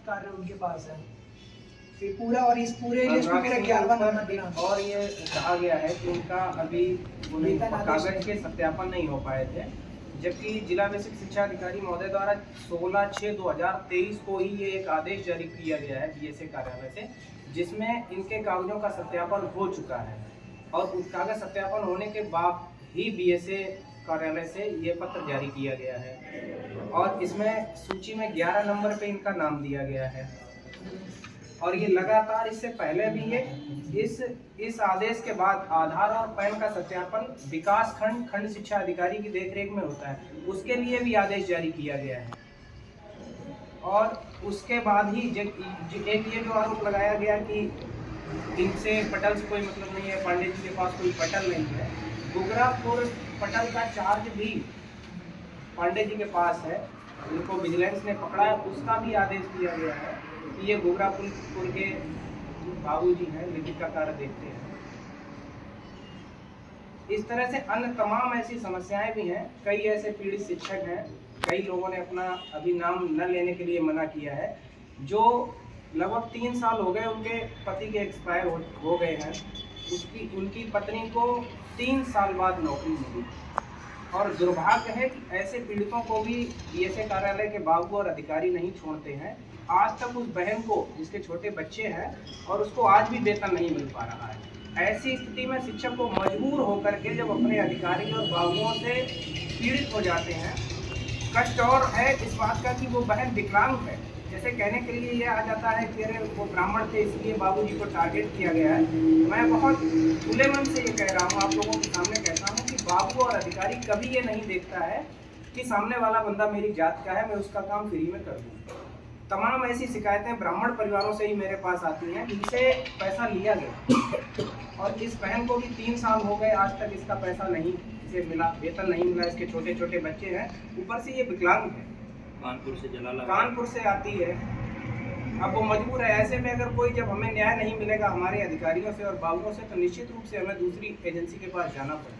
कार्य उनके पास है। ये पूरा और इस पूरे लिस्ट में मेरा 11वां नंबर दिया। और ये कहा गया है कि उनका अभी कागज के सत्यापन नहीं हो पाए थे, जबकि जिला बेसिक शिक्षा अधिकारी महोदय द्वारा 16/6/2023 को ही ये एक आदेश जारी किया गया है बीएसए कार्यालय से, जिसमें इनके कागजों का सत्यापन हो चुका है और उस कागज सत्यापन होने के बाद ही बीएसए कार्यालय से ये पत्र जारी किया गया है और इसमें सूची में 11 नंबर पे इनका नाम दिया गया है। और ये लगातार इससे पहले भी ये इस आदेश के बाद आधार और पैन का सत्यापन विकास खंड शिक्षा अधिकारी की देखरेख में होता है, उसके लिए भी आदेश जारी किया गया है। और उसके बाद ही एक ये जो आरोप लगाया गया कि इनसे पटल से कोई मतलब नहीं है, पांडे जी के पास कोई पटल नहीं है, गुगरापुर पटल का चार्ज भी पांडे जी के पास है, उनको विजिलेंस ने पकड़ा है, उसका भी आदेश दिया गया है कि ये गुगरापुर के बाबूजी हैं, लिखित का कार्य देखते हैं। इस तरह से अन्य तमाम ऐसी समस्याएं भी हैं। कई ऐसे पीड़ित शिक्षक हैं, कई लोगों ने अपना अभी नाम न लेने के लिए मना किया है, जो लगभग 3 साल हो गए उनके पति के एक्सपायर हो गए हैं, उनकी पत्नी को 3 साल बाद नौकरी मिली। और दुर्भाग्य है कि ऐसे पीड़ितों को भी बीएसए कार्यालय के बाबू और अधिकारी नहीं छोड़ते हैं। आज तक उस बहन को, जिसके छोटे बच्चे हैं, और उसको आज भी वेतन नहीं मिल पा रहा है। ऐसी स्थिति में शिक्षक को मजबूर होकर के जब अपने अधिकारी और बाबुओं से पीड़ित हो जाते हैं, कष्ट और है इस बात का कि वो बहन विकलांग है। जैसे कहने के लिए ये आ जाता है कि अरे वो ब्राह्मण थे इसलिए बाबूजी को टारगेट किया गया है। मैं बहुत खुले मन से ये कह रहा हूँ, आप लोगों के सामने कहता हूँ कि बाबू और अधिकारी कभी ये नहीं देखता है कि सामने वाला बंदा मेरी जात का है, मैं उसका काम फ्री में कर दूँ। तमाम ऐसी शिकायतें ब्राह्मण परिवारों से ही मेरे पास आती हैं, इनसे पैसा लिया गया और इस बहन को भी 3 साल हो गए, आज तक इसका पैसा नहीं इसे मिला, वेतन नहीं मिला। इसके छोटे छोटे बच्चे हैं, ऊपर से ये विकलांग है, कानपुर से आती है। अब वो मजबूर है। ऐसे में अगर कोई, जब हमें न्याय नहीं मिलेगा हमारे अधिकारियों से और बाबुओं से, तो निश्चित रूप से हमें दूसरी एजेंसी के पास जाना पड़ेगा।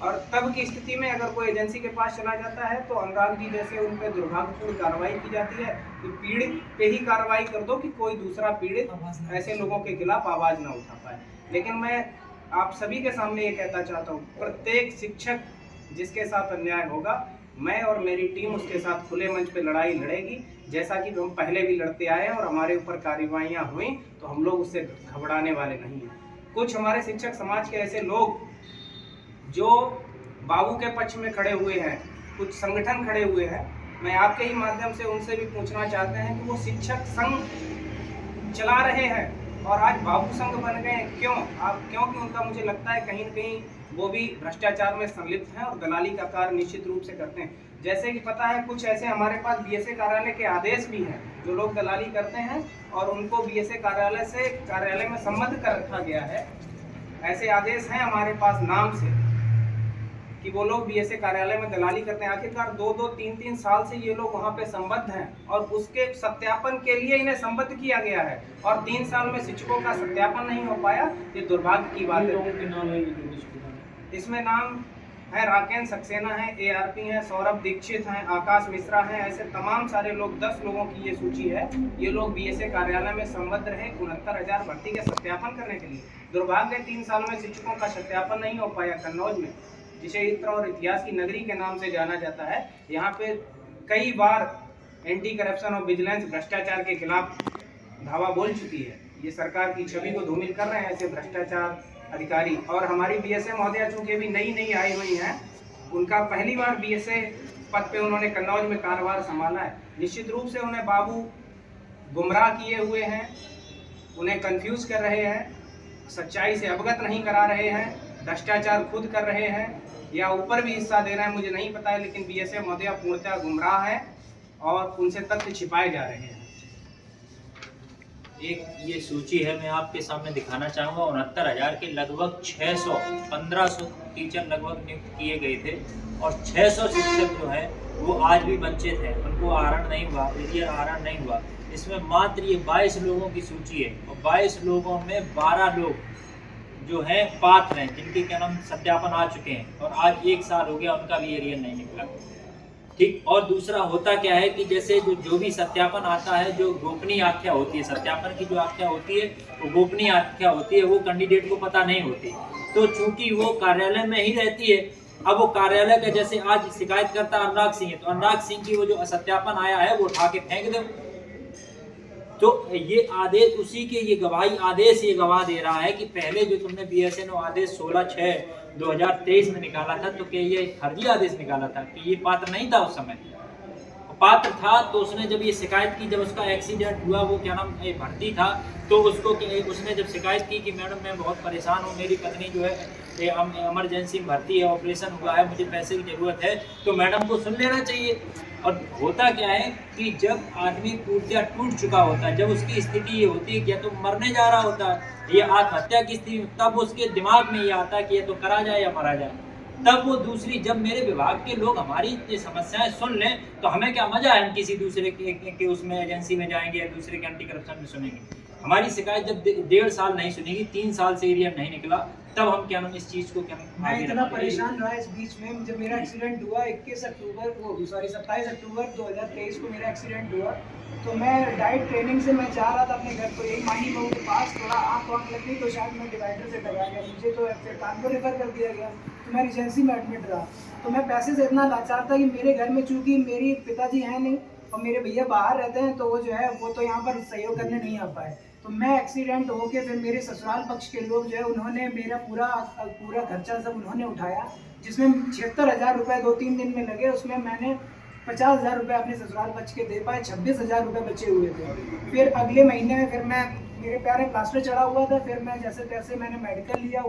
और तब की स्थिति में अगर कोई एजेंसी के पास चला जाता है तो अनुराग जी जैसे उन पर दुर्भाग्यपूर्ण कार्रवाई की जाती है कि पीड़ित पे ही कार्रवाई कर दो कि कोई दूसरा पीड़ित ऐसे लोगों के खिलाफ आवाज ना उठा पाए। लेकिन मैं आप सभी के सामने ये कहना चाहता हूँ, प्रत्येक शिक्षक जिसके साथ अन्याय होगा, मैं और मेरी टीम उसके साथ खुले मंच पे लड़ाई लड़ेगी, जैसा कि हम पहले भी लड़ते आए हैं और हमारे ऊपर कार्रवाइयाँ हुई तो हम लोग उससे घबराने वाले नहीं हैं। कुछ हमारे शिक्षक समाज के ऐसे लोग जो बाबू के पक्ष में खड़े हुए हैं, कुछ संगठन खड़े हुए हैं, मैं आपके ही माध्यम से उनसे भी पूछना चाहते हैं कि वो शिक्षक संघ चला रहे हैं और आज बाबू संघ बन गए, क्योंकि उनका मुझे लगता है कहीं न कहीं वो भी भ्रष्टाचार में संलिप्त हैं और दलाली का कार्य निश्चित रूप से करते हैं। जैसे कि पता है, कुछ ऐसे हमारे पास बीएसए कार्यालय के आदेश भी हैं जो लोग दलाली करते हैं और उनको बीएसए कार्यालय में संबद्ध कर रखा गया है। ऐसे आदेश हैं हमारे पास नाम से कि वो लोग बीएसए कार्यालय में दलाली करते हैं। आखिरकार 2-2, 3-3 साल से ये लोग वहाँ पे संबद्ध हैं और उसके सत्यापन के लिए इन्हें संबद्ध किया गया है और 3 साल में शिक्षकों का सत्यापन नहीं हो पाया। ये दुर्भाग्य की बात है। इसमें नाम है राकेश सक्सेना है, ARP है, सौरभ दीक्षित हैं, आकाश मिश्रा हैं, ऐसे तमाम सारे लोग, 10 लोगों की ये सूची है। ये लोग बीएसए कार्यालय में संबद्ध रहे 69,000 भर्ती के सत्यापन करने के लिए। दुर्भाग्य 3 साल में शिक्षकों का सत्यापन नहीं हो पाया। कन्नौज में, जिसे इत्र और इतिहास की नगरी के नाम से जाना जाता है, यहाँ पे कई बार एंटी करप्शन और विजिलेंस भ्रष्टाचार के खिलाफ धावा बोल चुकी है। ये सरकार की छवि को धूमिल कर रहे हैं ऐसे भ्रष्टाचार अधिकारी। और हमारी बीएसए महोदया चूंकि अभी नई आई हुई हैं, उनका पहली बार बीएसए पद पे उन्होंने कन्नौज में कार्यभार संभाला है। निश्चित रूप से उन्हें बाबू गुमराह किए हुए हैं, उन्हें कंफ्यूज कर रहे हैं, सच्चाई से अवगत नहीं करा रहे हैं, भ्रष्टाचार खुद कर रहे हैं या ऊपर भी हिस्सा दे रहे हैं, मुझे नहीं पता है। लेकिन बीएसए महोदया पूर्णतः गुमराह है और उनसे तथ्य छिपाए जा रहे हैं। एक ये सूची है, मैं आपके सामने दिखाना चाहूँगा। 69,000 के लगभग 1500 टीचर लगभग नियुक्त किए गए थे और 600 शिक्षक जो हैं वो आज भी वंचित हैं, उनको आहरण नहीं हुआ, एरियर आहरण नहीं हुआ। इसमें मात्र ये 22 लोगों की सूची है और 22 लोगों में 12 लोग जो हैं पात्र हैं, जिनके क्या नाम सत्यापन आ चुके हैं और आज 1 साल हो गया उनका भी एरियर नहीं निकला। ठीक। और दूसरा होता क्या है कि जैसे जो भी सत्यापन आता है, जो गोपनीय आख्या होती है, सत्यापन की जो आख्या होती है वो गोपनीय आख्या होती है, वो कैंडिडेट को पता नहीं होती। तो चूंकि वो कार्यालय में ही रहती है, अब वो कार्यालय का जैसे आज शिकायतकर्ता अनुराग सिंह है, तो अनुराग सिंह की वो जो सत्यापन आया है वो उठा के फेंक दो। तो ये आदेश उसी के, ये गवाही आदेश ये गवाह दे रहा है कि पहले जो तुमने BSNO आदेश 16/6/2023 में निकाला था, तो क्या ये फर्जी आदेश निकाला था कि ये पात्र नहीं था? उस समय पात्र था। तो उसने जब ये शिकायत की, जब उसका एक्सीडेंट हुआ, वो क्या नाम भर्ती था, तो उसको उसने जब शिकायत की कि मैडम मैं बहुत परेशान हूँ, मेरी पत्नी जो है इमरजेंसी में भर्ती है, ऑपरेशन हुआ है, मुझे पैसे की ज़रूरत है, तो मैडम को सुन लेना चाहिए। और होता क्या है कि जब आदमी टूट चुका होता है, जब उसकी स्थिति ये होती है कि या तो मरने जा रहा होता है, ये आत्महत्या की स्थिति, तब उसके दिमाग में ये आता है कि ये तो करा जाए या मरा जाए। तब वो दूसरी, जब मेरे विभाग के लोग हमारी ये समस्याएं सुन लें, तो हमें क्या मजा है, हम किसी दूसरे के उसमें एजेंसी में जाएंगे या दूसरे के एंटी करप्शन में सुनेंगे। हमारी शिकायत जब 1.5 साल नहीं सुनेगी, 3 साल से एरिया नहीं निकला, तब हम क्या नाम इस चीज को क्या मैं इतना परेशान रहा इस बीच में। जब मेरा एक्सीडेंट हुआ 27 अक्टूबर 2023 को मेरा एक्सीडेंट हुआ, तो मैं डाइट ट्रेनिंग से मैं जा रहा था अपने घर को, एक माही बहू के पास, थोड़ा आँख लग गई, तो शायद मैं डिवाइडर से टकरा गया, मुझे तो फिर कानपुर रेफर कर दिया गया, तो मैं रिजेंसी में एडमिट रहा। तो मैं पैसे से इतना लाचार था कि मेरे घर में चूँकि मेरी पिताजी हैं नहीं और मेरे भैया बाहर रहते हैं, तो वो जो है वो तो यहाँ पर सहयोग करने नहीं आ पाए। तो मैं एक्सीडेंट होके फिर मेरे ससुराल पक्ष के लोग जो है उन्होंने मेरा पूरा खर्चा सब उन्होंने उठाया, जिसमें 76,000 रुपये 2-3 दिन में लगे। उसमें मैंने 50,000 रुपये अपने ससुराल पक्ष के दे पाए, 26,000 रुपये बचे हुए थे। फिर अगले महीने में फिर मैं, मेरे पैर में प्लास्टर चढ़ा हुआ था, फिर मैं जैसे तैसे मैंने मेडिकल लिया।